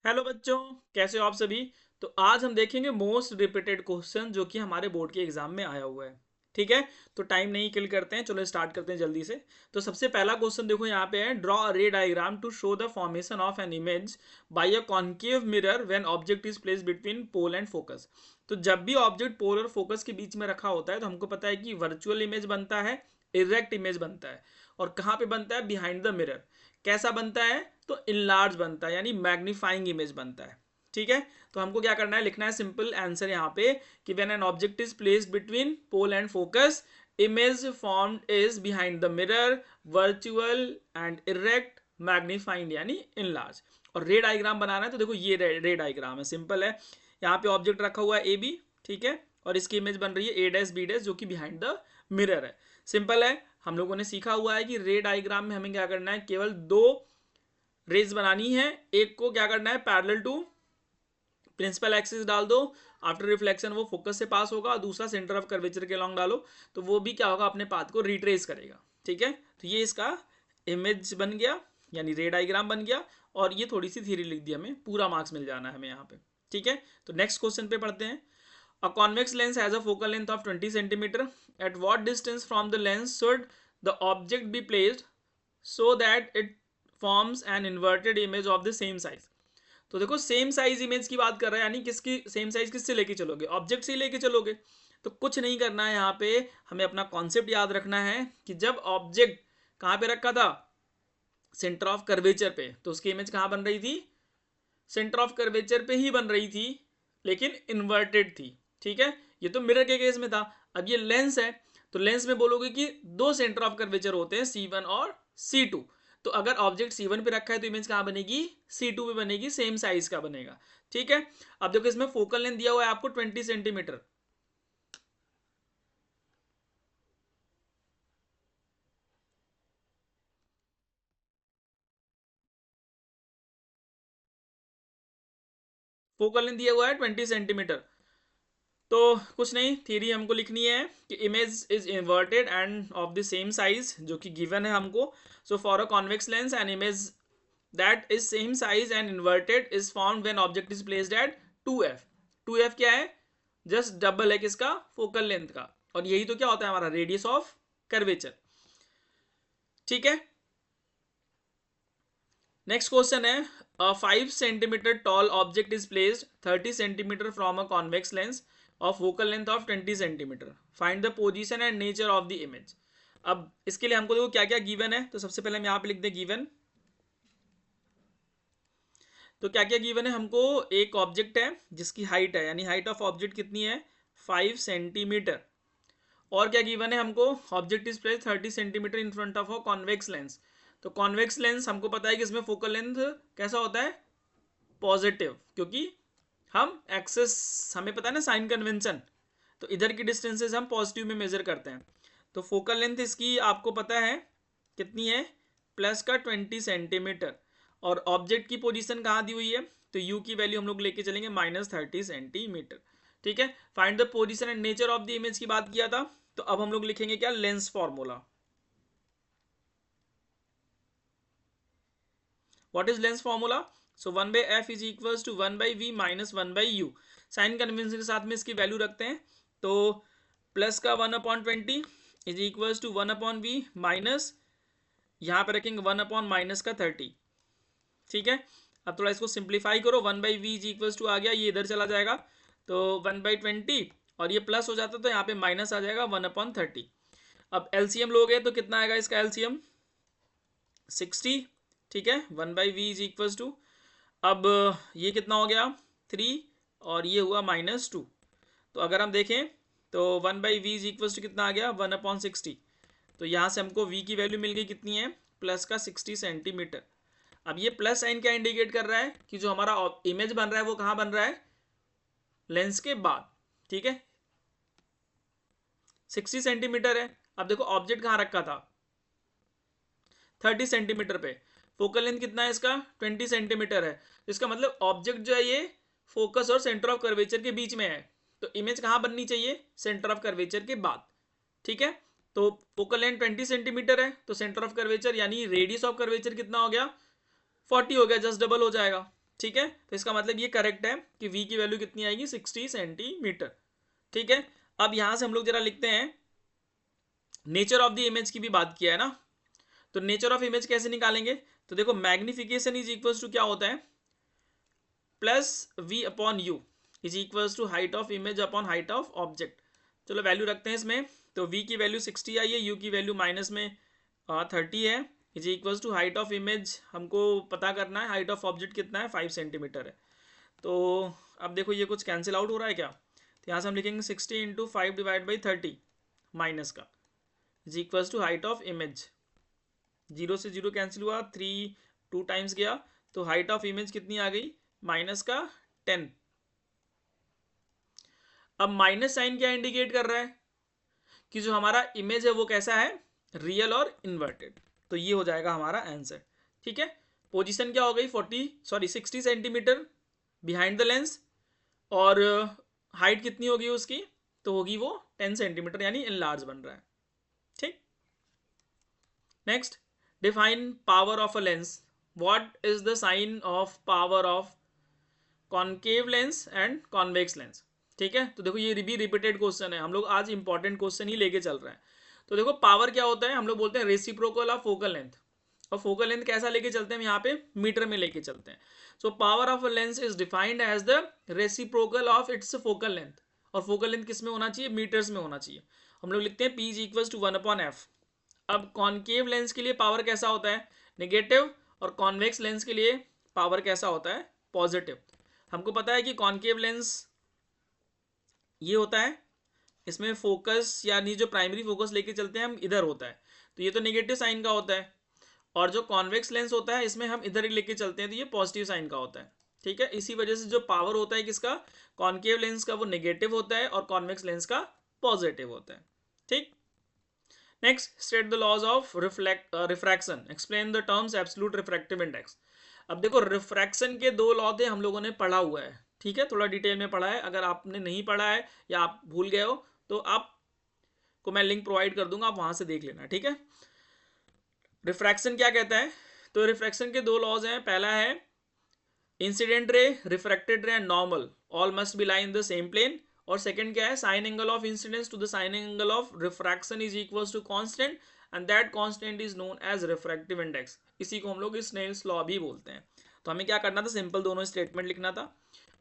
Hello बच्चों, कैसे हो आप सभी। तो आज हम देखेंगे मोस्ट रिपीटेड क्वेश्चन जो कि हमारे बोर्ड के एग्जाम में आया हुआ है। ठीक है, तो टाइम नहीं किल करते हैं, चलो स्टार्ट करते हैं जल्दी से। तो सबसे पहला क्वेश्चन देखो यहाँ पे है, draw a ray diagram to show the formation of an image by a concave mirror when object is placed between pole and focus. तो जब भी ऑब्जेक्ट पोल और फोकस के बीच में रखा होता है तो हमको पता है कि वर्चुअल इमेज बनता है, इरेक्ट इमेज बनता है, और कहाँ पे बनता है, बिहाइंड द मिरर। कैसा बनता है, तो इनलार्ज बनता है, यानी मैग्नीफाइंग इमेज बनता है। ठीक है, तो हमको क्या करना है, लिखना है सिंपल आंसर यहाँ पे कि when an object is placed between pole and focus, image formed is behind the mirror, virtual and erect, magnifying यानी इनलार्ज। और रे डायग्राम बनाना है तो देखो ये रे डायग्राम है, सिंपल है। यहाँ पे ऑब्जेक्ट रखा हुआ है ए बी, ठीक है, और इसकी इमेज बन रही है ए डैश बी डैश जो कि बिहाइंड द मिरर है। सिंपल है, हम लोगों ने सीखा हुआ है कि रे डायग्राम में हमें क्या करना है, केवल दो रेज बनानी है। एक को क्या करना है, पैरेलल टू प्रिंसिपल एक्सिस डाल दो, आफ्टर रिफ्लेक्शन वो फोकस से पास होगा, और दूसरा सेंटर ऑफ कर्वेचर के लॉन्ग डालो, तो वो भी क्या होगा, अपने पाथ को रिट्रेस करेगा। ठीक है, तो ये इसका इमेज बन गया, यानी रे डायग्राम बन गया। और ये थोड़ी सी थ्योरी लिख दी, हमें पूरा मार्क्स मिल जाना है हमें यहाँ पे। ठीक है, तो नेक्स्ट क्वेश्चन पे पढ़ते हैं। A convex lens has a focal length of 20 centimeter. At what distance from the lens should the object be placed so that it forms an inverted image of the same size? तो देखो same size image की बात कर रहा है, यानी किसकी same size, किससे लेके चलोगे, ऑब्जेक्ट से ही लेके चलोगे। तो कुछ नहीं करना है, यहाँ पे हमें अपना कॉन्सेप्ट याद रखना है कि जब ऑब्जेक्ट कहाँ पे रखा था, सेंटर ऑफ कर्वेचर पे, तो उसकी इमेज कहाँ बन रही थी, सेंटर ऑफ कर्वेचर पे ही बन रही थी, लेकिन इन्वर्टेड थी। ठीक है, ये तो मिरर के केस में था। अब ये लेंस है, तो लेंस में बोलोगे कि दो सेंटर ऑफ कर्वेचर होते हैं, C1 और C2। तो अगर ऑब्जेक्ट C1 पे रखा है तो इमेज कहाँ बनेगी, C2 पे बनेगी, सेम साइज का बनेगा। ठीक है, अब देखो इसमें फोकल लेंथ दिया हुआ है आपको 20 सेंटीमीटर। फोकल लेंथ दिया हुआ है 20 सेंटीमीटर। तो कुछ नहीं, थ्योरी हमको लिखनी है कि image is inverted end of the same size जो कि गिवन है हमको। So for a convex lens an image that is same size and inverted is found when object is placed at 2f। 2f क्या है, just double है किसका, focal length का, और यही तो क्या होता है हमारा रेडियस ऑफ कर्वेचर। ठीक है, नेक्स्ट क्वेश्चन है, a 5 centimetre tall object is placed 30 centimetre from a convex lens of focal length of 20 centimetre, find the position and nature of the image. अब इसके लिए हमको देखो क्या क्या गिवन है, तो सबसे पहले हम यहाँ पे लिख दें गिवन। तो क्या क्या गिवन है हमको, एक ऑब्जेक्ट है जिसकी हाइट है, यानी हाइट ऑफ ऑब्जेक्ट कितनी है, 5 सेंटीमीटर। और क्या गिवन है हमको, object is placed 30 centimetre in front of a convex lens. तो कॉन्वेक्स लेंस हमको पता है कि इसमें फोकल लेंथ कैसा होता है, पॉजिटिव, क्योंकि हम एक्सेस, हमें पता है ना साइन कन्वेंशन, तो इधर की डिस्टेंसेस हम पॉजिटिव में मेजर करते हैं। तो फोकल लेंथ इसकी आपको पता है कितनी है, प्लस का 20 सेंटीमीटर। और ऑब्जेक्ट की पोजीशन कहाँ दी हुई है, तो यू की वैल्यू हम लोग लेके चलेंगे -30 सेंटीमीटर। ठीक है, find the position and nature of the image की बात किया था, तो अब हम लोग लिखेंगे क्या, lens formula. What is lens formula? So 1/f is equals to 1/v minus 1/u। Sign convention के साथ में इसकी वैल्यू रखते हैं, तो प्लस का 1/20 is equals to 1/v minus, यहाँ पे रखेंगे 1/ माइनस का 30। ठीक है, अब थोड़ा इसको सिंप्लीफाई करो, 1/v इज इक्वल्स टू आ गया, ये इधर चला जाएगा, तो 1/20, और ये प्लस हो जाता तो यहाँ पे माइनस आ जाएगा 1/30। अब एलसीएम लोगे तो कितना आएगा इसका एलसीएम, 60। ठीक है, 1/v इज इक्वल्स टू, अब ये कितना हो गया, 3, और ये हुआ -2। तो अगर हम देखें तो 1/v इज इक्वल्स टू कितना आ गया, 1/60। तो यहाँ से हमको v की वैल्यू मिल गई कितनी है, प्लस का 60 सेंटीमीटर। अब ये प्लस साइन क्या इंडिकेट कर रहा है कि जो हमारा इमेज बन रहा है वो कहाँ बन रहा है, लेंस के बाद। ठीक है, 60 सेंटीमीटर है। अब देखो ऑब्जेक्ट कहाँ रखा था, 30 सेंटीमीटर पे, फोकल लेंथ कितना है इसका, 20 सेंटीमीटर है। तो इसका मतलब ऑब्जेक्ट जो है ये फोकस और सेंटर ऑफ कर्वेचर के बीच में है, तो इमेज कहाँ बननी चाहिए, सेंटर ऑफ कर्वेचर के बाद। ठीक है, तो फोकल लेंथ 20 सेंटीमीटर है, तो सेंटर ऑफ कर्वेचर यानी रेडियस ऑफ कर्वेचर कितना हो गया, 40 हो गया, जस्ट डबल हो जाएगा। ठीक है, तो इसका मतलब ये करेक्ट है कि v की वैल्यू कितनी आएगी 60 सेंटीमीटर। ठीक है, अब यहां से हम लोग जरा लिखते हैं, नेचर ऑफ द इमेज की भी बात किया है ना, तो नेचर ऑफ इमेज कैसे निकालेंगे? तो देखो मैग्निफिकेशन इज इक्वल्स टू क्या होता है, plus v upon u is equals to height of image upon height of object. चलो वैल्यू रखते हैं इसमें, तो v की वैल्यू 60 आई है, u की वैल्यू माइनस में 30 है, is equals to height of image हमको पता करना है, हाइट ऑफ ऑब्जेक्ट कितना है 5 सेंटीमीटर है। तो अब देखो ये कुछ कैंसिल आउट हो रहा है क्या, तो यहाँ से हम लिखेंगे 60 इंटू 5 डिवाइड बाई 30 माइनस का is equals to height of image, 0 से 0 कैंसिल हुआ, 3 2 टाइम्स गया, तो हाइट ऑफ इमेज कितनी आ गई माइनस का 10। अब माइनस साइन क्या इंडिकेट कर रहा है कि जो हमारा इमेज है वो कैसा है, रियल और इन्वर्टेड, तो ये हो जाएगा हमारा आंसर। ठीक है, पोजीशन क्या हो गई 60 सेंटीमीटर बिहाइंड द लेंस, और हाइट कितनी होगी उसकी, तो होगी वो 10 सेंटीमीटर, यानी इनलार्ज बन रहा है। ठीक, next, define power of a lens, what is the sign of power of concave lens and convex lens. ठीक है, तो देखो ये भी रिपीटेड क्वेश्चन है, हम लोग आज इंपॉर्टेंट क्वेश्चन ही लेके चल रहे हैं। तो देखो पावर क्या होता है, हम लोग बोलते हैं रेसिप्रोकल ऑफ फोकल लेंथ, और फोकल लेंथ कैसा लेके चलते हैं हम यहाँ पे, मीटर में लेके चलते हैं। So power of a lens is defined as the reciprocal of its focal length, और फोकल लेंथ किस में होना चाहिए, मीटर्स में होना चाहिए। हम लोग लिखते हैं P is equals to 1/f। अब कॉनकेव लेंस के लिए पावर कैसा होता है, नेगेटिव, और कॉन्वेक्स लेंस के लिए पावर कैसा होता है, पॉजिटिव। हमको पता है कि कॉनकेव लेंस ये होता है, इसमें फोकस यानी जो प्राइमरी फोकस लेके चलते हैं हम इधर होता है, तो ये तो नेगेटिव साइन का होता है, और जो कॉन्वेक्स लेंस होता है इसमें हम इधर ही लेके चलते हैं, तो ये पॉजिटिव साइन का होता है। ठीक है, इसी वजह से जो पावर होता है किसका, कॉनकेव लेंस का, वो नेगेटिव होता है, और कॉन्वेक्स लेंस का पॉजिटिव होता है। ठीक, next, state the laws of refraction, explain the terms absolute refractive index. अब देखो रिफ्रैक्शन के दो लॉ थे, हम लोगों ने पढ़ा हुआ है, ठीक है, थोड़ा डिटेल में पढ़ा है। अगर आपने नहीं पढ़ा है या आप भूल गए हो तो आपको मैं लिंक प्रोवाइड कर दूंगा, आप वहां से देख लेना। ठीक है, रिफ्रैक्शन क्या कहता है, तो रिफ्रैक्शन के दो लॉज हैं, पहला है incident ray, refracted ray and normal all must be lie in the same plane, और सेकंड क्या है, sine angle of incidence to the sine angle of refraction is equals to constant and that constant is known as refractive index. इसी को हम लोग Snell's law भी बोलते हैं। तो हमें क्या करना था, सिंपल दोनों स्टेटमेंट लिखना था।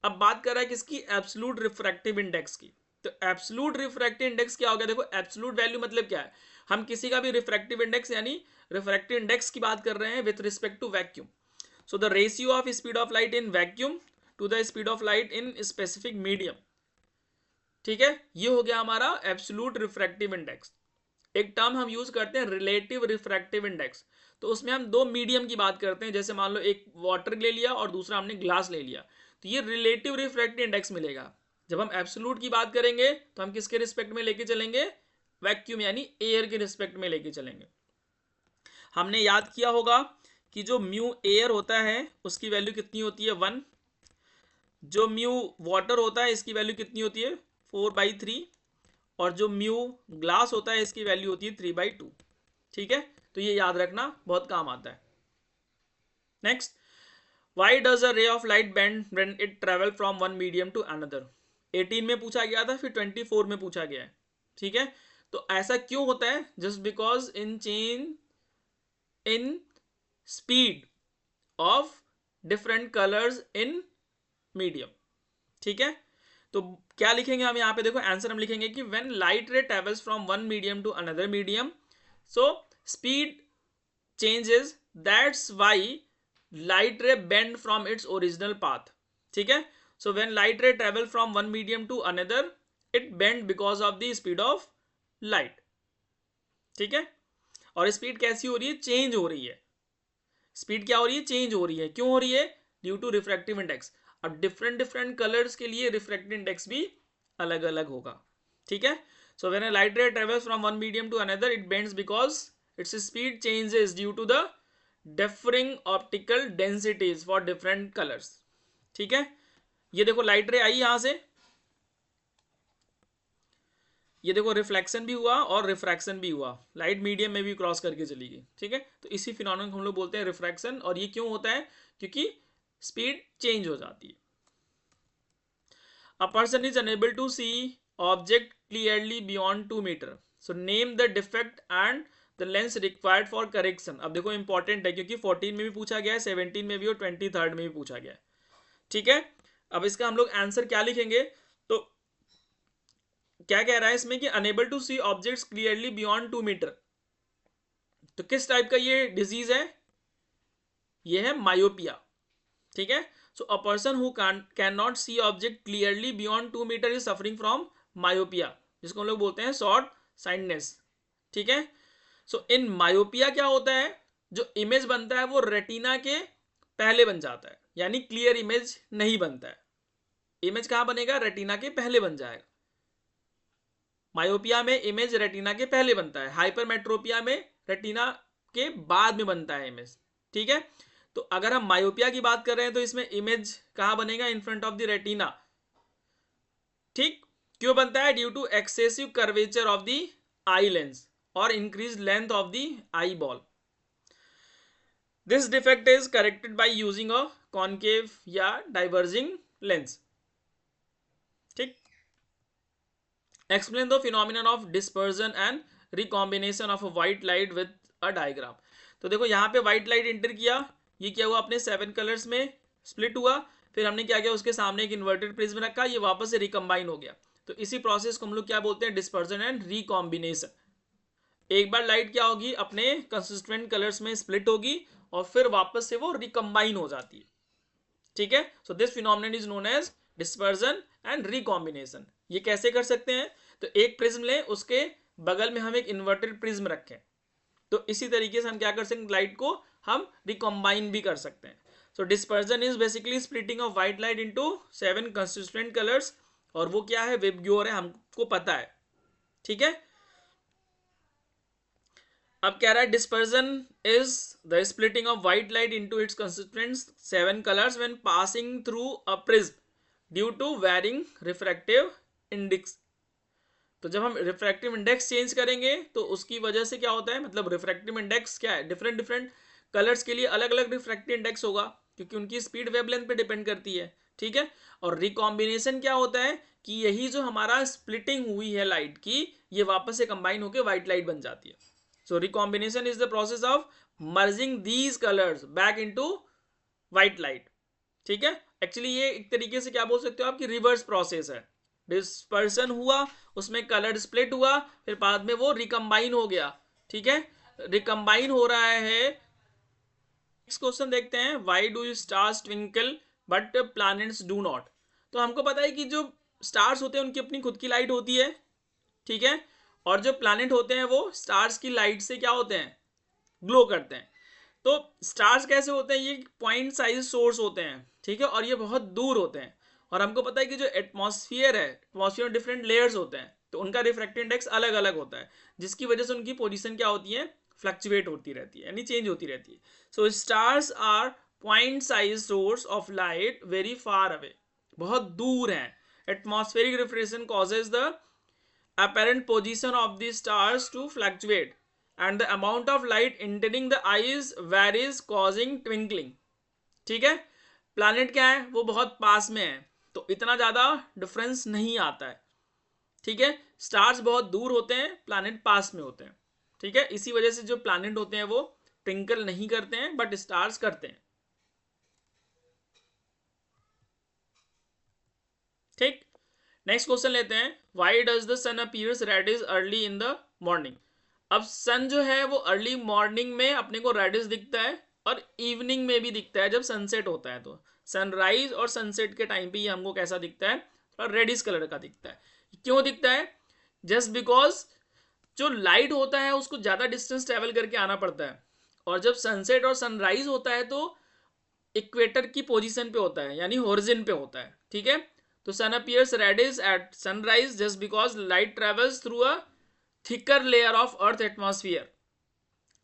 अब बात कर रहा है किसकी, एब्सोल्यूट रिफ्रैक्टिव इंडेक्स की। तो एब्सोल्यूट रिफ्रैक्टिव इंडेक्स क्या हो गया, देखो एब्सोल्यूट वैल्यू मतलब क्या है, हम किसी का भी रिफ्रैक्टिव इंडेक्स यानी रिफ्रैक्टिव इंडेक्स की बात कर रहे हैं with respect to vacuum. So the ratio of speed of light in vacuum to the speed of light in specific medium. ठीक है, ये हो गया हमारा एब्सोल्यूट रिफ्रैक्टिव इंडेक्स। एक टर्म हम यूज करते हैं रिलेटिव रिफ्रैक्टिव इंडेक्स, तो उसमें हम दो मीडियम की बात करते हैं, जैसे मान लो एक वाटर ले लिया और दूसरा हमने ग्लास ले लिया, तो ये रिलेटिव रिफ्रैक्टिव इंडेक्स मिलेगा। जब हम एब्सोल्यूट की बात करेंगे तो हम किसके रिस्पेक्ट में लेके चलेंगे, वैक्यूम यानी एयर के रिस्पेक्ट में लेके चलेंगे। हमने याद किया होगा कि जो म्यू एयर होता है उसकी वैल्यू कितनी होती है 1, जो म्यू वाटर होता है इसकी वैल्यू कितनी होती है 4/3, और जो म्यू ग्लास होता है इसकी वैल्यू होती है 3/2। ठीक है, तो ये याद रखना बहुत काम आता है। Next, why does a ray of light bend when it travel from one medium to another. 18 में पूछा गया था, फिर 24 में पूछा गया है। ठीक है, तो ऐसा क्यों होता है, just because in change in speed of different colours in medium. ठीक है, तो क्या लिखेंगे हम यहाँ पे, देखो आंसर हम लिखेंगे कि when light ray travels from one medium to another medium, so speed changes, that's why light ray bend from its original path. ठीक है, so when light ray travel from one medium to another it bend because of the speed of light. ठीक है, और speed कैसी हो रही है, change हो रही है। स्पीड क्या हो रही है, चेंज हो रही है, क्यों हो रही है, ड्यू टू रिफ्रैक्टिव इंडेक्स। अब डिफरेंट डिफरेंट कलर्स के लिए रिफ्रैक्टिव इंडेक्स भी अलग अलग होगा। ठीक है, so when a light ray travels from one medium to another it bends because its speed changes due to the differing optical densities for different colours. ठीक है, ये देखो लाइट रे आई यहां से, ये देखो रिफ्लेक्शन भी हुआ और रिफ्रैक्शन भी हुआ, लाइट मीडियम में भी क्रॉस करके चली गई। ठीक है, तो इसी फिनोमेनन को हम लोग बोलते हैं रिफ्रैक्शन, और ये क्यों होता है, क्योंकि स्पीड चेंज हो जाती है। A person is unable to see object clearly beyond 2 metre, so name the defect and the lens required for correction. अब देखो इंपॉर्टेंट है क्योंकि 14 में भी पूछा गया है, 17 में भी और 23rd में भी पूछा गया है। ठीक है, अब इसका हम लोग आंसर क्या लिखेंगे, तो क्या कह रहा है इसमें कि unable to see objects clearly beyond 2 metre, तो किस टाइप का ये डिजीज है, ये है मायोपिया। ठीक है, so a person who can not see object clearly beyond 2 metre is suffering from myopia, जिसको हम लोग बोलते हैं शॉर्ट साइटनेस। ठीक है, सो इन मायोपिया क्या होता है, जो इमेज बनता है वो रेटिना के पहले बन जाता है, यानी क्लियर इमेज नहीं बनता है। इमेज कहां बनेगा, रेटिना के पहले बन जाएगा। मायोपिया में इमेज रेटिना के पहले बनता है, हाइपरमेट्रोपिया में रेटिना के बाद में बनता है इमेज। ठीक है, तो अगर हम मायोपिया की बात कर रहे हैं तो इसमें इमेज कहां बनेगा, in front of the retina. ठीक, क्यों बनता है, due to excessive curvature of the eye lens और increase length of the eyeball. This defect is corrected by using a concave या डाइवर्जिंग लेंस। ठीक, explain the phenomenon of dispersion and recombination of a white light with a diagram. तो देखो यहाँ पे white light inter किया, ये क्या हुआ, अपने 7 कलर्स में स्प्लिट हुआ, फिर हमने क्या किया, उसके सामने एक इन्वर्टेड प्रिज्म रखा, ये वापस से रिकम्बाइन हो गया। तो इसी प्रोसेस को हम लोग क्या बोलते हैं, डिस्पर्जन एंड रिकॉम्बिनेशन। एक बार लाइट क्या होगी, अपने कंसिस्टेंट कलर्स में स्प्लिट होगी और फिर वापस से वो रिकम्बाइन हो जाती है। ठीक है, so this phenomenon is known as dispersion and recombination. ये कैसे कर सकते हैं, तो एक प्रिज्म लें, उसके बगल में हम एक इन्वर्टेड प्रिज्म रखें, तो इसी तरीके से हम क्या कर सकते हैं, लाइट को हम रिकॉम्बाइन भी कर सकते हैं। So dispersion is basically splitting of white light into 7 consistent colours, और वो क्या है, विबग्योर है, हमको पता है। ठीक है, अब कह रहा है dispersion is the splitting of white light into its consistent 7 colours when passing through a prism due to varying refractive index. तो जब हम रिफ्रैक्टिव इंडेक्स चेंज करेंगे तो उसकी वजह से क्या होता है, मतलब रिफ्रैक्टिव इंडेक्स क्या है, डिफरेंट डिफरेंट कलर्स के लिए अलग अलग रिफ्रैक्टिव इंडेक्स होगा, क्योंकि उनकी स्पीड वेवलेंथ पे डिपेंड करती है। ठीक है, और रिकॉम्बिनेशन क्या होता है कि यही जो हमारा स्प्लिटिंग हुई है लाइट की, ये वापस से कंबाइन होकर व्हाइट लाइट बन जाती है। So recombination is the process of merging these colours back into white light. ठीक है, एक्चुअली ये एक तरीके से क्या बोल सकते हो आपकी रिवर्स प्रोसेस है। डिस्पर्सन हुआ, उसमें कलर स्प्लिट हुआ, फिर बाद में वो रिकम्बाइन हो गया। ठीक है, रिकम्बाइन हो रहा है। नेक्स्ट क्वेश्चन देखते हैं, why do stars twinkle but planets do not. तो हमको पता है कि जो स्टार्स होते हैं उनकी अपनी खुद की लाइट होती है। ठीक है, और जो प्लैनेट होते हैं वो स्टार्स की लाइट से क्या होते हैं, ग्लो करते हैं। तो स्टार्स कैसे होते हैं, ये पॉइंट साइज सोर्स होते हैं। ठीक है, और ये बहुत दूर होते हैं, और हमको पता है कि जो एटमॉस्फेयर है, एटमॉस्फेयर में डिफरेंट लेयर्स होते हैं, तो उनका रिफ्रैक्टिव इंडेक्स अलग अलग होता है, जिसकी वजह से उनकी पोजीशन क्या होती है, फ्लक्चुएट होती रहती है, यानी चेंज होती रहती है। So stars are point size source of light very far away, बहुत दूर हैं। Atmospheric refraction causes the apparent position of the stars to fluctuate and the amount of light entering the eyes varies causing twinkling। ठीक है, planet क्या है, वो बहुत पास में है, तो इतना ज्यादा डिफरेंस नहीं आता है। ठीक है, स्टार्स बहुत दूर होते हैं, प्लैनेट पास में होते हैं। ठीक है, इसी वजह से जो प्लैनेट होते हैं वो ट्विंकल नहीं करते हैं, बट स्टार्स करते हैं। ठीक, नेक्स्ट क्वेश्चन लेते हैं, why does the sun appears reddish early in the morning. अब सन जो है वो अर्ली मॉर्निंग में अपने को रेडिश दिखता है, और इवनिंग में भी दिखता है जब सनसेट होता है। तो सनराइज और सनसेट के टाइम पे ये हमको कैसा दिखता है, थोड़ा रेडिश कलर का दिखता है। क्यों दिखता है, जस्ट बिकॉज जो लाइट होता है उसको ज्यादा डिस्टेंस ट्रेवल करके आना पड़ता है, और जब सनसेट और सनराइज होता है तो इक्वेटर की पोजीशन पे होता है, यानी होरिजन पे होता है। ठीक है, तो sun appears reddish at sunrise just because light travels through a thicker layer of earth atmosphere,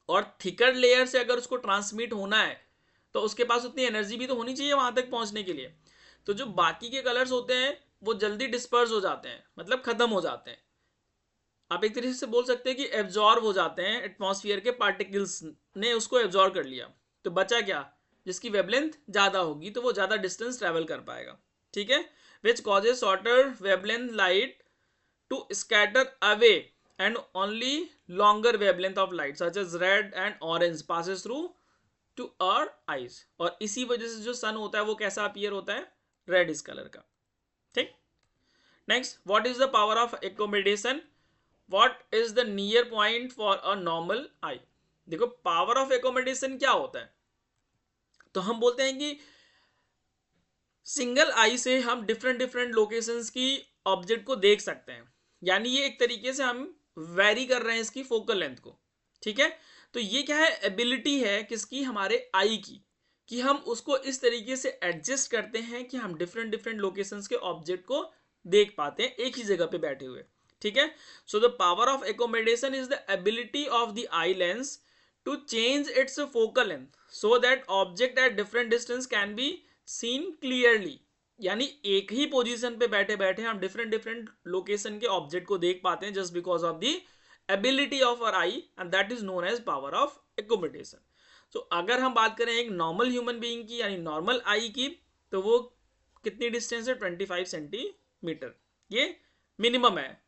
और थिकर लेयर से अगर उसको ट्रांसमिट होना है तो उसके पास उतनी एनर्जी भी तो होनी चाहिए वहां तक पहुंचने के लिए। तो जो बाकी के कलर्स होते हैं वो जल्दी डिस्पर्स हो जाते हैं, मतलब खत्म हो जाते हैं। आप एक तरीके से बोल सकते हैं कि एब्जॉर्ब हो जाते हैं, एटमॉस्फेयर के पार्टिकल्स ने उसको एब्जॉर्ब कर लिया, तो बचा क्या, जिसकी वेवलेंथ ज़्यादा होगी तो वो ज़्यादा डिस्टेंस ट्रेवल कर पाएगा, ठीक है। Which causes shorter wavelength light to scatter away and only longer wavelength of light such as red and orange passes through to our eyes. और इसी वजह से जो सन होता है वो कैसा अपीयर होता है, रेड इस कलर का, ठीक। Next, what is the power of accommodation, what is the near point for a normal eye. देखो पावर ऑफ एकोमोडेशन क्या होता है, तो हम बोलते हैं कि सिंगल आई से हम डिफरेंट डिफरेंट लोकेशंस की ऑब्जेक्ट को देख सकते हैं, यानी ये एक तरीके से हम वेरी कर रहे हैं इसकी फोकल लेंथ को, ठीक है। तो ये क्या है, एबिलिटी है किसकी, हमारे आई की, कि हम उसको इस तरीके से एडजस्ट करते हैं कि हम डिफरेंट डिफरेंट लोकेशंस के ऑब्जेक्ट को देख पाते हैं एक ही जगह पे बैठे हुए, ठीक है। So the power of accommodation is the ability of the eye lens to change its focal length so that object at different distance can be seen clearly. यानी एक ही पोजीशन पे बैठे बैठे हम डिफरेंट डिफरेंट लोकेशन के object को देख पाते हैं just because of the ability of our eye and that is known as power of accommodation. तो अगर हम बात करें एक नॉर्मल ह्यूमन बीइंग की यानी नॉर्मल आई की, तो वो कितनी डिस्टेंस है, 25 सेंटीमीटर, ये मिनिमम है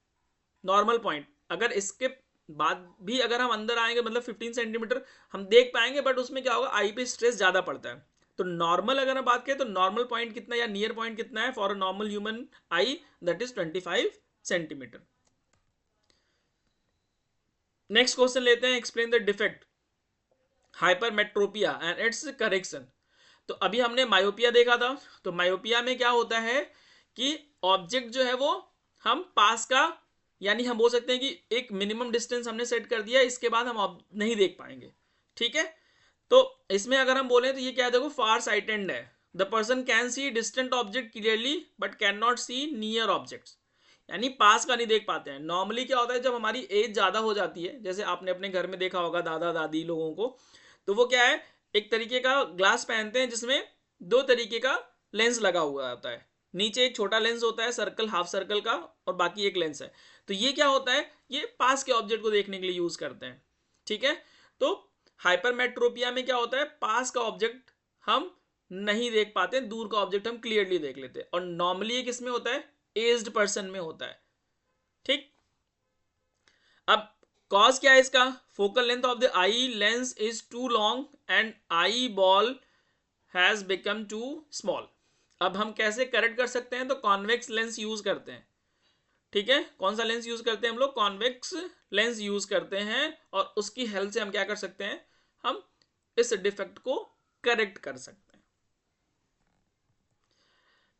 नॉर्मल पॉइंट। अगर इसके बाद भी अगर हम अंदर आएंगे मतलब 15 सेंटीमीटर हम देख पाएंगे, बट उसमें क्या होगा, आई पे स्ट्रेस ज्यादा पड़ता है। तो नॉर्मल अगर हम बात करें तो नॉर्मल पॉइंट कितना या नियर पॉइंट कितना है for a normal human I, that is 25 centimetre. Next question लेते हैं, explain the defect hypermetropia and it's correction. तो अभी हमने मायोपिया देखा था, तो मायोपिया में क्या होता है कि ऑब्जेक्ट जो है वो हम पास का, यानी हम बोल सकते हैं कि एक मिनिमम डिस्टेंस हमने सेट कर दिया, इसके बाद हम नहीं देख पाएंगे, ठीक है। तो इसमें अगर हम बोले तो ये क्या है, देखो फार साइटेड है, the person can see distant object clearly but can not see near objects, यानी पास का नहीं देख पाते हैं। नॉर्मली क्या होता है, जब हमारी एज ज्यादा हो जाती है, जैसे आपने अपने घर में देखा होगा दादा दादी लोगों को, तो वो क्या है, एक तरीके का ग्लास पहनते हैं जिसमें दो तरीके का लेंस लगा हुआ होता है, नीचे एक छोटा लेंस होता है सर्कल हाफ सर्कल का और बाकी एक लेंस है। तो ये क्या होता है, ये पास के ऑब्जेक्ट को देखने के लिए यूज करते हैं, ठीक है। तो हाइपरमेट्रोपिया में क्या होता है, पास का ऑब्जेक्ट हम नहीं देख पाते, दूर का ऑब्जेक्ट हम क्लियरली देख लेते हैं। और नॉर्मली ये किसमें होता है, एज्ड पर्सन में होता है, ठीक। अब कॉज क्या है इसका, focal length of the eye lens is too long and eye ball has become too small. अब हम कैसे करेक्ट कर सकते हैं, तो कॉन्वेक्स लेंस यूज करते हैं, ठीक है। कौन सा लेंस यूज करते हैं हम लोग, कॉन्वेक्स लेंस यूज करते हैं, और उसकी हेल्प से हम क्या कर सकते हैं, हम इस डिफेक्ट को करेक्ट कर सकते हैं।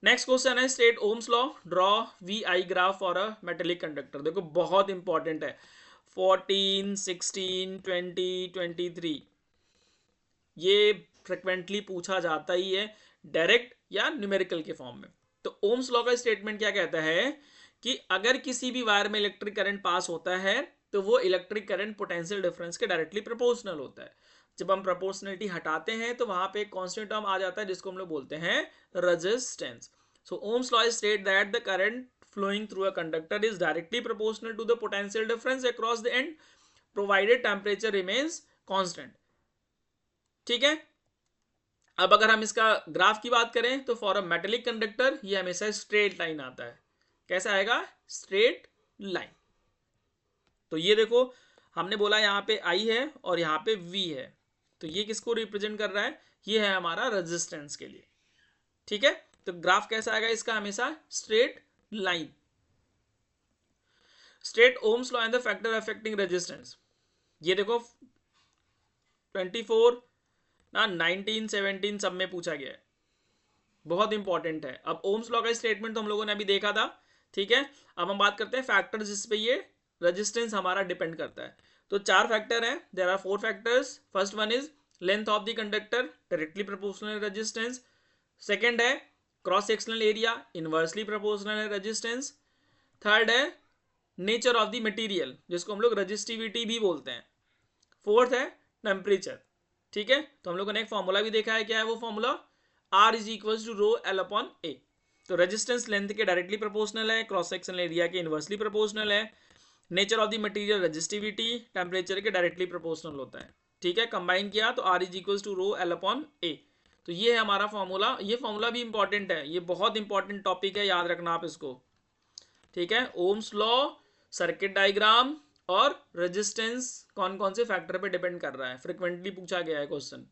नेक्स्ट क्वेश्चन है, state Ohm's law, draw V I graph for a metallic conductor. देखो बहुत इंपॉर्टेंट है, 14, 16, 20, 23 ये फ्रिक्वेंटली पूछा जाता ही है, डायरेक्ट या न्यूमेरिकल के फॉर्म में। तो ओम्स लॉ का स्टेटमेंट क्या कहता है कि अगर किसी भी वायर में इलेक्ट्रिक करंट पास होता है तो वो इलेक्ट्रिक करंट पोटेंशियल डिफरेंस के डायरेक्टली प्रोपोर्शनल होता है। जब हम प्रोपोर्शनलिटी हटाते हैं तो वहां पे एक कांस्टेंट टर्म आ जाता है जिसको हम लोग बोलते हैं resistance. So Ohm's law state that the current flowing through a conductor is directly proportional to the potential difference across the end provided temperature remains constant, ठीक है। अब अगर हम इसका ग्राफ की बात करें तो फॉर अ मेटेलिक कंडक्टर ये हमेशा स्ट्रेट लाइन आता है, कैसा आएगा, स्ट्रेट लाइन। तो ये देखो हमने बोला यहाँ पे आई है और यहाँ पे वी है, तो ये किसको रिप्रेजेंट कर रहा है, ये है हमारा रेजिस्टेंस के लिए, ठीक है। तो ग्राफ कैसा आएगा इसका, हमेशा straight line. State Ohm's law and the factor affecting resistance. ये देखो 24 ना 19, 17 सब में पूछा गया है, बहुत इंपॉर्टेंट है। अब ओम्स लॉ का स्टेटमेंट तो हम लोगों ने अभी देखा था, ठीक है। अब हम बात करते हैं फैक्टर्स जिस पे ये रेजिस्टेंस हमारा डिपेंड करता है। तो 4 फैक्टर हैं, there are 4 factors. First one is length of the conductor directly proportional resistance. Second है cross sectional area inversely proportional resistance. Third है नेचर ऑफ द मटेरियल जिसको हम लोग रजिस्टिविटी भी बोलते हैं। फोर्थ है टेम्परेचर, ठीक है। तो हम लोगों ने एक फॉर्मूला भी देखा है, क्या है वो formula, R is equal to rho L upon A। तो रेजिस्टेंस लेंथ के डायरेक्टली प्रोपोर्शनल है, क्रॉस सेक्शनल एरिया के इनवर्सली प्रोपोर्शनल है, nature of the material resistivity, temperature के डायरेक्टली प्रोपोर्शनल होता है, ठीक है। कंबाइन किया तो R is equal to rho L upon A। तो ये है हमारा फॉर्मूला। ये फॉर्मूला भी इंपॉर्टेंट है, ये बहुत इंपॉर्टेंट टॉपिक है, याद रखना आप इसको। ठीक है, ओम्स लॉ, सर्किट डायग्राम और रेजिस्टेंस कौन कौन से फैक्टर पे डिपेंड कर रहा है, फ्रिक्वेंटली पूछा गया है question.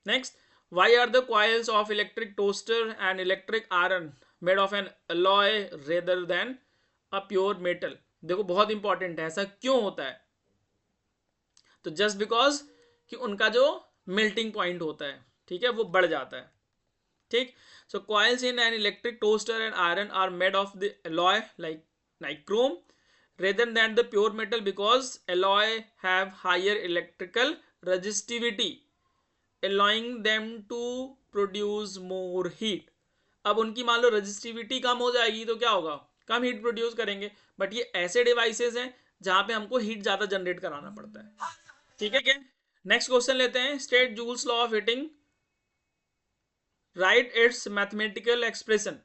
Next, why are the coils of electric toaster and electric iron made of an alloy rather than a pure metal? देखो बहुत इंपॉर्टेंट है, ऐसा क्यों होता है? तो जस्ट बिकॉज कि उनका जो मेल्टिंग पॉइंट होता है, ठीक है, वो बढ़ जाता है। ठीक, so coils in an electric toaster and iron are made of the alloy like nichrome rather than the pure metal because alloy have higher electrical resistivity allowing them to produce more heat। अब उनकी मान लो resistivity कम हो जाएगी तो क्या होगा, कम heat produce करेंगे, but ये ऐसे डिवाइसेस हैं जहां पे हमको हीट ज्यादा जनरेट कराना पड़ता है। ठीक है क्या? नेक्स्ट क्वेश्चन लेते हैं, state joules law of heating, right it's mathematical expression.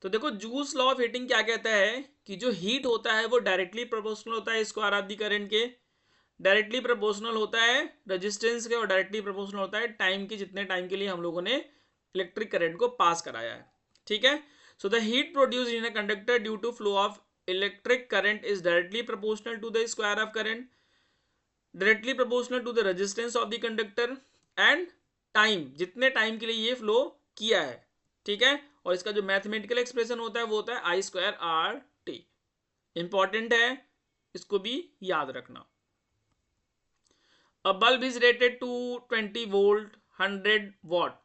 तो देखो जूल्स लॉ ऑफ हीटिंग क्या कहता है कि जो हीट होता है वो डायरेक्टली प्रोपोर्शनल होता है स्क्वायर ऑफ द करंट के, डायरेक्टली प्रोपोर्शनल होता है रेजिस्टेंस के, और डायरेक्टली प्रोपोर्शनल होता है टाइम के, जितने टाइम के लिए हम लोगों ने इलेक्ट्रिक करंट को पास कराया है। ठीक है, so the heat produced in a conductor due to flow of electric current is directly proportional to the square of current, directly proportional to the resistance of the conductor and time, जितने time के लिए ये flow किया है। ठीक है, और इसका जो मैथमेटिकल एक्सप्रेशन होता है वो होता है आई स्क्वायर आर टी। इंपॉर्टेंट है, इसको भी याद रखना। A bulb is rated to 20 volt 100 watt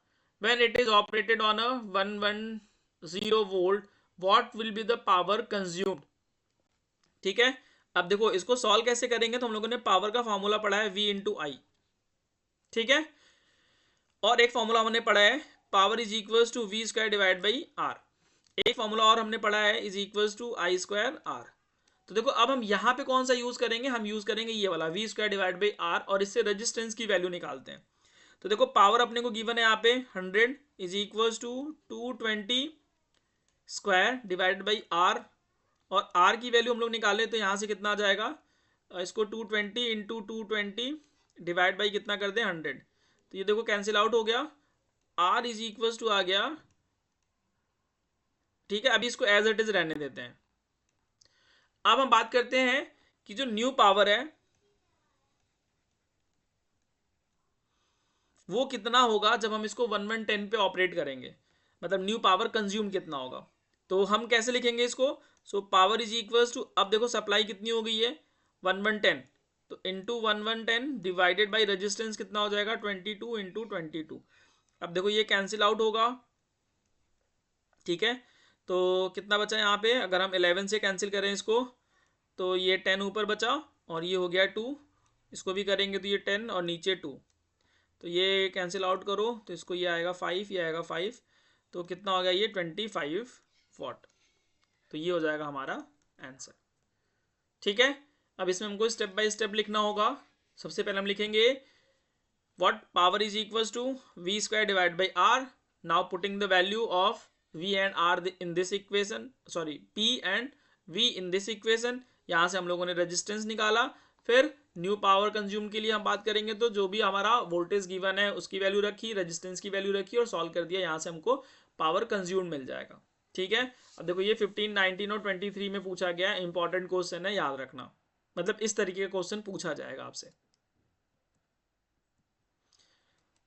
when it is operated on a 110 volt, what will be the power consumed? ठीक है, अब देखो इसको सॉल्व कैसे करेंगे, तो हम लोगों ने पावर का फॉर्मूला पढ़ा है V इंटू आई। ठीक है, और एक फॉर्मूला हमने पढ़ा है power is equal to V square divide by R, एक फॉर्मूला और हमने पढ़ा है is equal to I square R. तो देखो अब हम यहाँ पे कौन सा यूज करेंगे, हम यूज करेंगे ये वाला V square divide by R, और इससे रेजिस्टेंस की वैल्यू निकालते हैं। तो देखो पावर अपने को गिवन है यहाँ पे 100 is equal to 220 square divide by R, और आर की वैल्यू हम लोग निकाले तो यहाँ से कितना आ जाएगा, इसको 220 इंटू 220 डिवाइड बाई कितना कर दें 100, तो ये देखो कैंसिल आउट हो गया, आर इज इक्वल टू आ गया। ठीक है, अभी इसको एज इट इज रहने देते हैं। अब हम बात करते हैं कि जो न्यू पावर है वो कितना होगा जब हम इसको 110 पे ऑपरेट करेंगे, मतलब न्यू पावर कंज्यूम कितना होगा। तो हम कैसे लिखेंगे इसको, so power is equal to, अब देखो सप्लाई कितनी हो गई है 110, तो इंटू 110 डिवाइडेड बाई रेजिस्टेंस कितना हो जाएगा 22 इंटू 22। अब देखो ये कैंसिल आउट होगा। ठीक है, तो कितना बचा यहाँ पे, अगर हम 11 से कैंसिल करें इसको तो ये 10 ऊपर बचा, और ये हो गया 2, इसको भी करेंगे तो ये 10 और नीचे 2, तो ये कैंसिल आउट करो तो इसको ये आएगा 5, ये आएगा 5, तो कितना हो गया ये 25 वॉट। तो ये हो जाएगा हमारा आंसर। ठीक है, अब इसमें हमको स्टेप बाय स्टेप लिखना होगा। सबसे पहले हम लिखेंगे what power is equal to V square divide by R, now putting the value of V and R in this equation, sorry P and V in this equation। यहाँ से हम लोगों ने रेजिस्टेंस निकाला, फिर न्यू पावर कंज्यूम के लिए हम बात करेंगे तो जो भी हमारा वोल्टेज गिवन है उसकी वैल्यू रखी, रेजिस्टेंस की वैल्यू रखी और सॉल्व कर दिया, यहाँ से हमको पावर कंज्यूम मिल जाएगा। ठीक है, अब देखो ये 15, 19 और 23 में पूछा गया है, इंपॉर्टेंट क्वेश्चन है, याद रखना, मतलब इस तरीके का क्वेश्चन पूछा जाएगा आपसे।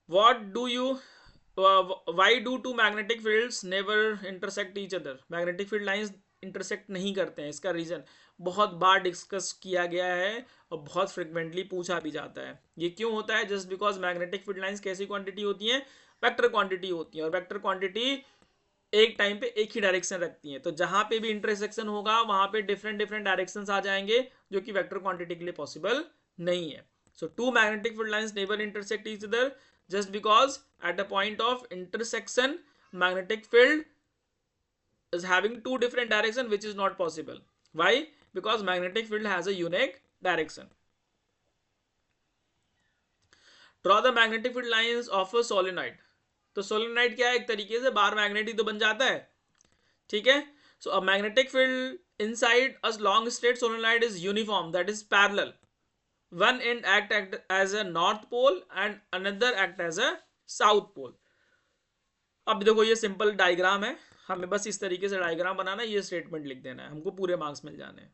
What do you why do two magnetic fields never intersect each other? Magnetic field lines intersect नहीं करते हैं, इसका रीजन बहुत बार डिस्कस किया गया है और बहुत फ्रिक्वेंटली पूछा भी जाता है। ये क्यों होता है, just because magnetic field lines कैसी क्वांटिटी होती है, वेक्टर क्वांटिटी होती है, और वेक्टर क्वांटिटी एक टाइम पे एक ही डायरेक्शन रखती है, तो जहां पे भी इंटरसेक्शन होगा वहां पे डिफरेंट डिफरेंट डायरेक्शंस आ जाएंगे जो कि वेक्टर क्वांटिटी के लिए पॉसिबल नहीं है। So two magnetic field lines never intersect each other just because at the point of intersection magnetic field is having two different direction which is not possible. Why? Because magnetic field has a unique direction. Draw the magnetic field lines of a solenoid. तो solenoid क्या है, एक तरीके से bar magnet ही तो बन जाता है। ठीक है, so a magnetic field inside a long straight solenoid is uniform, that is parallel. One end act as a north pole and another act as a south pole. अब देखो ये सिंपल डायग्राम है, हमें बस इस तरीके से डायग्राम बनाना है, ये स्टेटमेंट लिख देना है, हमको पूरे मार्क्स मिल जाने हैं।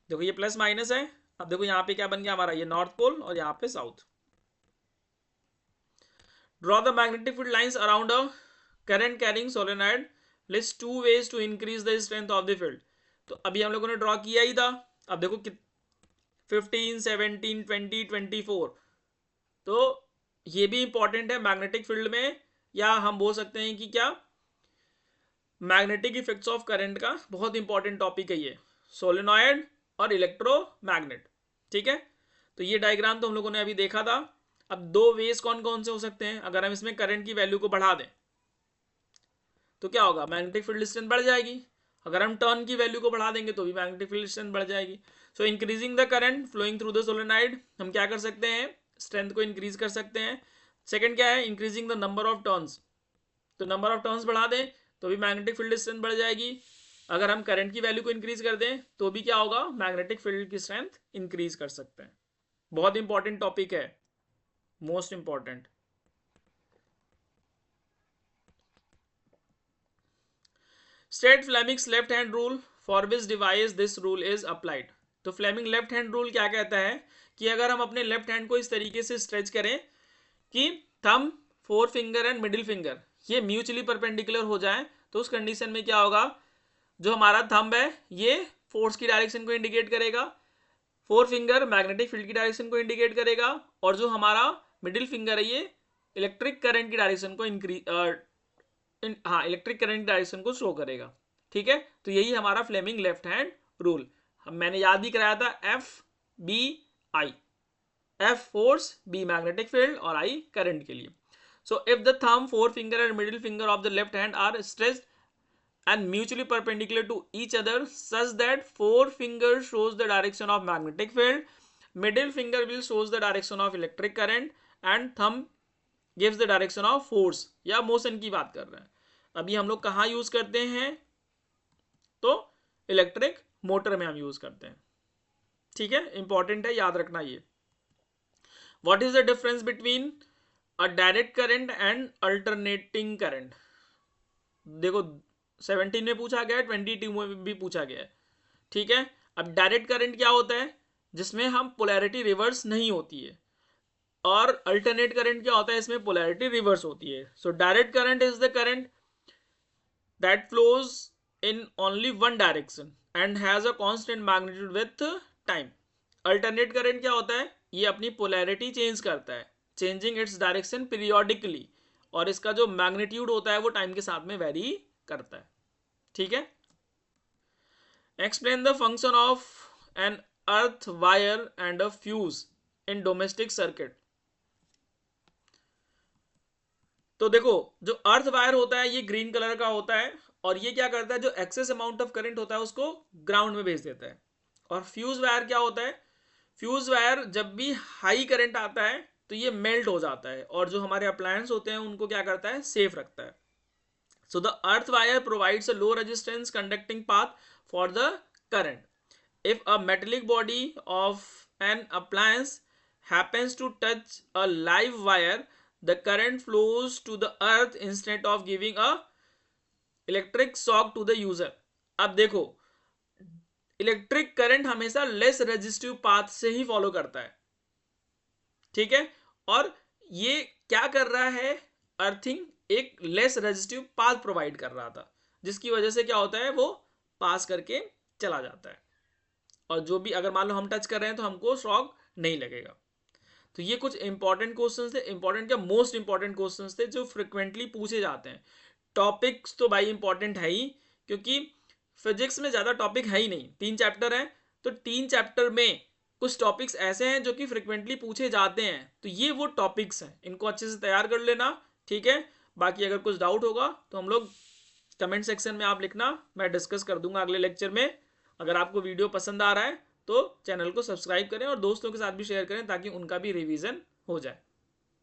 देखो ये प्लस माइनस है। अब देखो यहाँ पे क्या बन गया हमारा, ये नॉर्थ पोल और यहाँ पे south. Draw the magnetic field lines around a current carrying solenoid, list two ways to increase the strength of the field. तो अभी हम लोगों ने ड्रॉ किया ही था। अब देखो 15, 17, 20, 24, तो ये भी इंपॉर्टेंट है मैग्नेटिक फील्ड में, या हम बोल सकते हैं कि क्या, मैग्नेटिक इफेक्ट्स ऑफ करंट का बहुत इंपॉर्टेंट टॉपिक है ये, सोलेनॉइड और इलेक्ट्रोमैग्नेट। ठीक है, तो ये डायग्राम तो हम लोगों ने अभी देखा था। अब दो वेज कौन कौन से हो सकते हैं, अगर हम इसमें करंट की वैल्यू को बढ़ा दें तो क्या होगा, मैग्नेटिक फील्ड स्ट्रेंथ बढ़ जाएगी। अगर हम टर्न की वैल्यू को बढ़ा देंगे तो भी मैग्नेटिक फील्ड स्ट्रेंथ बढ़ जाएगी। So increasing the current flowing through the solenoid, हम क्या कर सकते हैं, स्ट्रेंथ को इंक्रीज कर सकते हैं। सेकंड क्या है, increasing the number of turns, तो नंबर ऑफ टर्न्स बढ़ा दें तो भी मैग्नेटिक फील्ड स्ट्रेंथ बढ़ जाएगी। अगर हम करंट की वैल्यू को इंक्रीज कर दें तो भी क्या होगा, मैग्नेटिक फील्ड की स्ट्रेंथ इंक्रीज कर सकते हैं। बहुत इंपॉर्टेंट टॉपिक है, most important. State Fleming's left hand rule for which device this rule is applied. तो फ्लेमिंग लेफ्ट हैंड रूल क्या कहता है कि अगर हम अपने लेफ्ट हैंड को इस तरीके से स्ट्रेच करें कि thumb, forefinger and middle finger ये म्यूचुअली परपेंडिकुलर हो जाए, तो उस कंडीशन में क्या होगा, जो हमारा थंब है ये फोर्स की डायरेक्शन को इंडिकेट करेगा, फोर फिंगर मैग्नेटिक फील्ड की डायरेक्शन को इंडिकेट करेगा, और जो हमारा मिडिल फिंगर है ये इलेक्ट्रिक करंट की डायरेक्शन को इलेक्ट्रिक करंट डायरेक्शन को शो करेगा। ठीक है, तो यही हमारा फ्लेमिंग लेफ्ट हैंड रूल। मैंने याद ही कराया था, F B I, F force, B magnetic field और आई करंट के लिए। So if the thumb, forefinger and middle finger of the left hand are stretched and mutually perpendicular to each other such that forefinger shows the direction of magnetic field, middle finger will shows the direction of electric current and thumb gives the direction of force या motion की बात कर रहे हैं। अभी हम लोग कहाँ यूज करते हैं, तो इलेक्ट्रिक मोटर में हम यूज करते हैं। ठीक है, इंपॉर्टेंट है, याद रखना ये। What is the difference between a direct current and alternating current. देखो 17 में पूछा गया है, 22 में भी पूछा गया है। ठीक है, अब डायरेक्ट करंट क्या होता है, जिसमें हम पोलैरिटी रिवर्स नहीं होती है, और अल्टरनेट करंट क्या होता है, इसमें पोलैरिटी रिवर्स होती है। So direct current is the current that flows in only one direction and has a constant magnitude with time. Alternate current क्या होता है, ये अपनी पोलैरिटी चेंज करता है, चेंजिंग इट्स डायरेक्शन पीरियोडिकली, और इसका जो मैग्नीट्यूड होता है वो टाइम के साथ में वेरी करता है। ठीक है, explain the function of an earth wire and a fuse in domestic circuit. तो देखो जो अर्थ वायर होता है ये ग्रीन कलर का होता है, और ये क्या करता है, जो एक्सेस अमाउंट ऑफ करंट होता है उसको ग्राउंड में भेज देता है। और फ्यूज वायर क्या होता है, फ्यूज वायर जब भी हाई करंट आता है तो ये मेल्ट हो जाता है, और जो हमारे अप्लायंस होते हैं उनको क्या करता है, सेफ रखता है। So the earth wire provides a low resistance conducting path for the current. If a metallic body of an appliance happens to touch a live wire, the current flows to the earth instead of giving a electric shock to the user. अब देखो electric current हमेशा less resistive path से ही follow करता है। ठीक है, और ये क्या कर रहा है, अर्थिंग एक लेस रेजिस्टिव पाथ प्रोवाइड कर रहा था, जिसकी वजह से क्या होता है, वो पास करके चला जाता है, और जो भी अगर मान लो हम टच कर रहे हैं तो हमको शॉक नहीं लगेगा। तो ये कुछ इंपॉर्टेंट क्वेश्चंस थे, इंपॉर्टेंट क्या, मोस्ट इंपॉर्टेंट क्वेश्चंस थे जो फ्रिक्वेंटली पूछे जाते हैं। टॉपिक्स तो भाई इंपॉर्टेंट है ही, क्योंकि फिजिक्स में ज़्यादा टॉपिक है ही नहीं, 3 चैप्टर हैं, तो 3 चैप्टर में कुछ टॉपिक्स ऐसे हैं जो कि फ्रिक्वेंटली पूछे जाते हैं, तो ये वो टॉपिक्स हैं, इनको अच्छे से तैयार कर लेना। ठीक है, बाकी अगर कुछ डाउट होगा तो हम लोग कमेंट सेक्शन में आप लिखना, मैं डिस्कस कर दूंगा अगले लेक्चर में। अगर आपको वीडियो पसंद आ रहा है तो चैनल को सब्सक्राइब करें और दोस्तों के साथ भी शेयर करें ताकि उनका भी रिवीजन हो जाए।